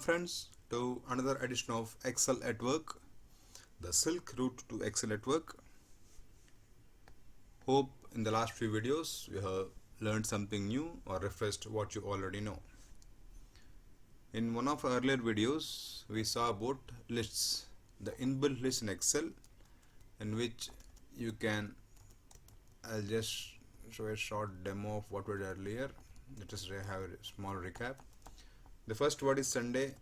friends to another edition of Excel at Work, the Silk route to Excel at Work. Hope in the last few videos you have learned something new or refreshed what you already know. In one of our earlier videos we saw about lists, the inbuilt list in Excel, in which you can, I'll just show a short demo of what we did earlier. Let us have a small recap. The first word is Sunday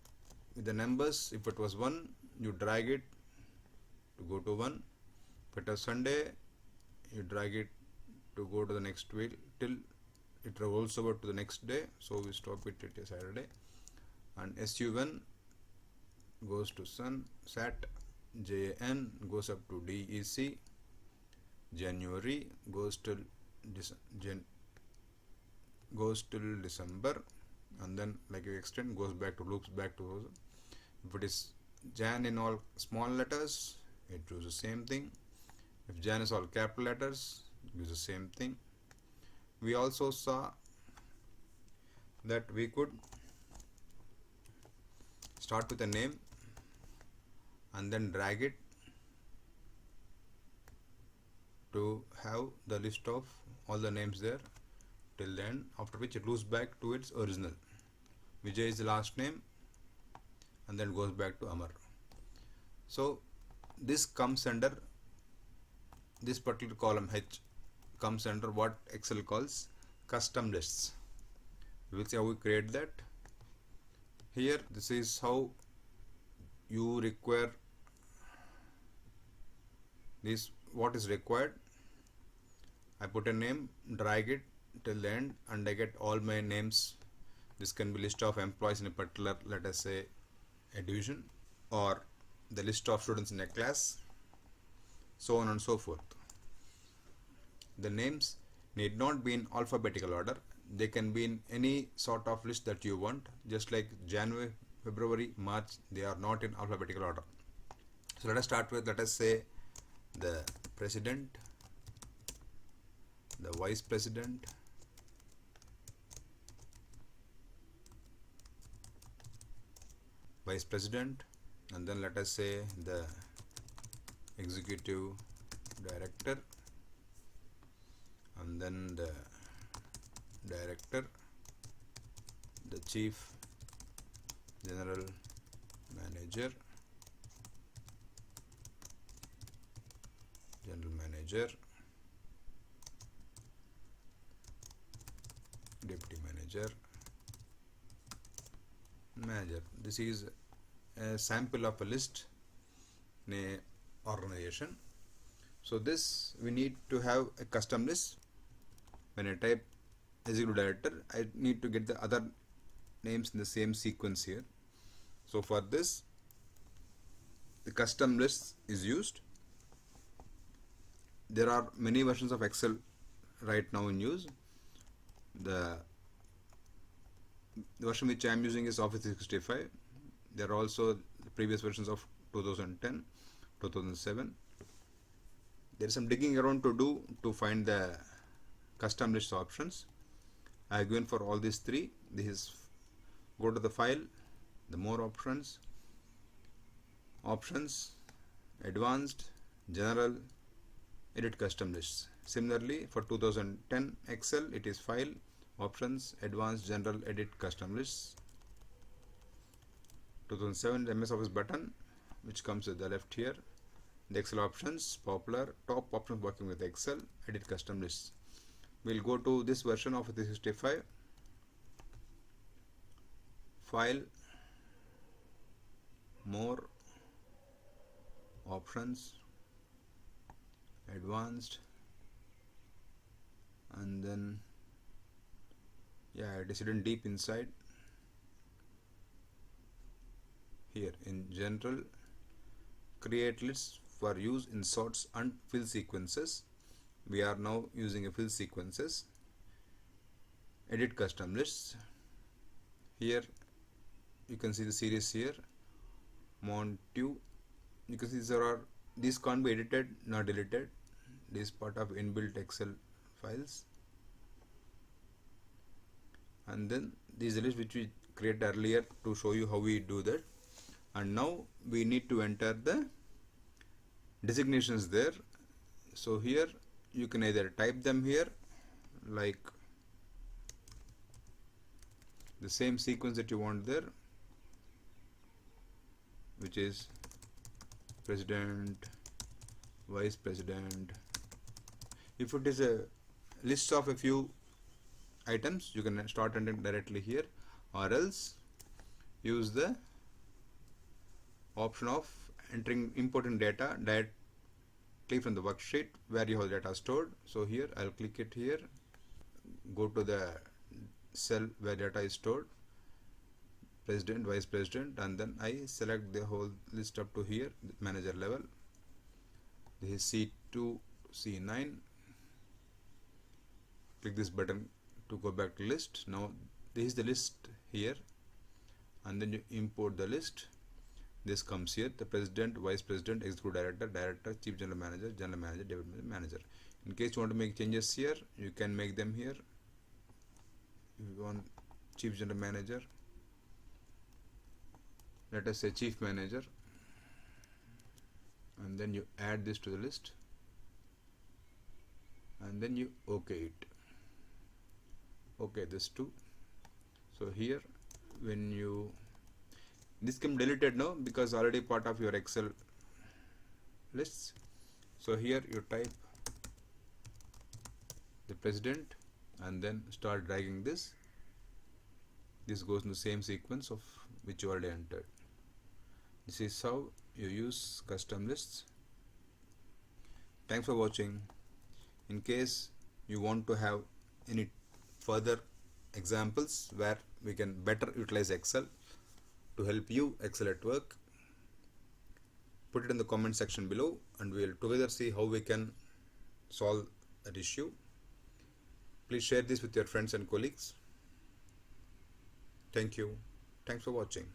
with the numbers. If it was 1, you drag it to go to 1. If it was Sunday, you drag it to go to the next week till it rolls over to the next day. So we stop it at Saturday. And SUN goes to Sun, Sat, JN goes up to DEC, January goes till December, and then like you extend goes back to loops back to. If it is Jan in all small letters, it does the same thing. If Jan is all capital letters, it does the same thing. We also saw that we could start with a name and then drag it to have the list of all the names there till the end, after which it loops back to its original. Vijay is the last name and then goes back to Amar. So this comes under, this particular column H comes under what Excel calls custom lists. We will see how we create that. Here this is how you require this, what is required. I put a name, drag it till the end, and I get all my names. This can be list of employees in a particular, let us say, a division, or the list of students in a class, so on and so forth. The names need not be in alphabetical order. They can be in any sort of list that you want, just like January, February, March, they are not in alphabetical order. So let us start with, let us say, the president, the vice president, and then let us say the executive director, and then the director, the chief general manager, deputy manager, manager. This is a sample of a list in an organization. So this we need to have a custom list. When I type executive director, I need to get the other names in the same sequence here. So for this, the custom list is used. There are many versions of Excel right now in use. The version which I am using is Office 365. There are also the previous versions of 2010, 2007. There is some digging around to do to find the custom list options. I have given for all these three. This is, go to the file, the more options, advanced, general, edit custom lists. Similarly for 2010 Excel, it is file, options, advanced, general, edit custom lists. 2007 MS Office button, which comes at the left here, the Excel options, popular, top options working with Excel, edit custom lists. We'll go to this version of 365, file, more, options, advanced, and then it is hidden deep inside here in general, create lists for use in sorts and fill sequences. We are now using a fill sequences, edit custom lists. Here you can see the series here, Montu. You can see these can't be edited nor deleted. This is part of inbuilt Excel files. And then this is the list which we created earlier to show you how we do that. And now we need to enter the designations there. So here you can either type them here like the same sequence that you want there, which is president, vice president. If it is a list of a few items, you can start entering directly here, or else use the option of entering important data directly from the worksheet where you have data stored. So here I'll click it here, go to the cell where data is stored, president, vice president, and then I select the whole list up to here, manager level. This is C2, C9. Click this button to go back to list. Now this is the list here, and then you import the list. This comes here: the president, vice president, executive director, director, chief general manager, deputy manager. In case you want to make changes here, you can make them here. If you want chief general manager, let us say chief manager, and then you add this to the list, and then you OK it. OK this too. So here when you, this can be deleted now because already part of your Excel lists. So here you type the president and then start dragging this. This goes in the same sequence of which you already entered. This is how you use custom lists. Thanks for watching. In case you want to have any further examples where we can better utilize Excel to help you excel at work, put it in the comment section below and we will together see how we can solve that issue. Please share this with your friends and colleagues. Thank you. Thanks for watching.